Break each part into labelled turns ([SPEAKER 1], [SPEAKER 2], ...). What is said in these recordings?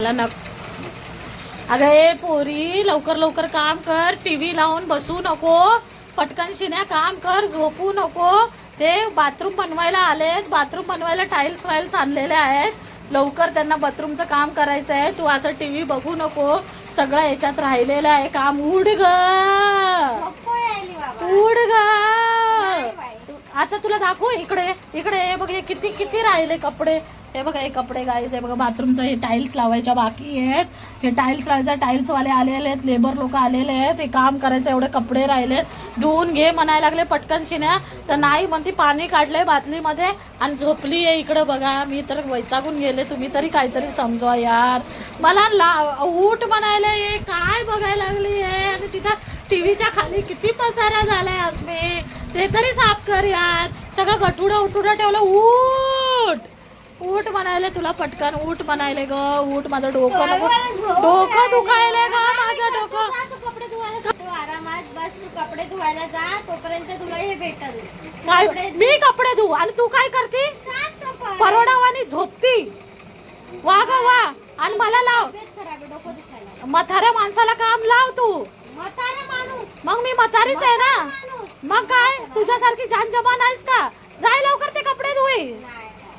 [SPEAKER 1] मला नक अगं ए पोरी लवकर लवकर काम कर, टीव्ही लावून बसू नको, पटकन शिन्या काम कर, झोपू नको. ते बाथरूम बनवायला आलेत, बाथरूम बनवायला टाईल्स वाईल्स आणलेले आहेत, लवकर त्यांना बाथरूमचं काम करायचं आहे. तू असं टीव्ही बघू नको, सगळं याच्यात राहिलेलं आहे काम. उड ग उड ग. आता तुला दाखवू, इकडे इकडे हे बघ, हे किती किती राहिले कपडे. हे बघा हे कपडे गाईज, हे बघा बाथरूमचं हे टाईल्स लावायच्या बाकी आहेत. हे टाईल्स लावायचं, टाईल्सवाले आलेले आहेत, लेबर लोक आलेले आहेत, हे काम करायचं. एवढे कपडे राहिलेत, धुवून घे म्हणायला लागले पटकन शिन्या, तर नाही म्हणती. पाणी काढलंय बादलीमध्ये आणि झोपली आहे इकडं. बघा मी तर वैतागून गेले, तुम्ही तरी काहीतरी समजवा यार मला. उठ म्हणायला ये, काय बघायला लागली आहे. आणि तिथं टीव्हीच्या खाली किती पसारा झालाय अस्मे, ते तरी साफ कर यार. सगळं गठुडं उठुडं ठेवलं. उठ उठ म्हणायले तुला, पटकन उठ म्हणायले ग. उठ, माझं डोकं नको, डोकं दुखायले ग माझं डोकं.
[SPEAKER 2] कपडे धुवायला तू आरामात बस, तू कपडे धुवायला जा, तोपर्यंत तुला हे भेटल.
[SPEAKER 1] काय मी कपडे धुऊ आणि तू काय करती? परोडावानी झोपती. वा ग वा. आणि मला लाव,
[SPEAKER 2] डोकं दुखायला.
[SPEAKER 1] म्हाताऱ्या माणसाला काम लाव तू.
[SPEAKER 2] म्हातारा माणूस,
[SPEAKER 1] मग मी म्हातारीच आहे ना, मग काय तुझ्यासारखी जान जमा नाहीस का? जाय लवकर ते कपडे धुई.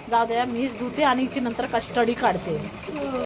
[SPEAKER 1] जाऊ द्या, मीच धुते आणि हिची नंतर कस्टडी काढते.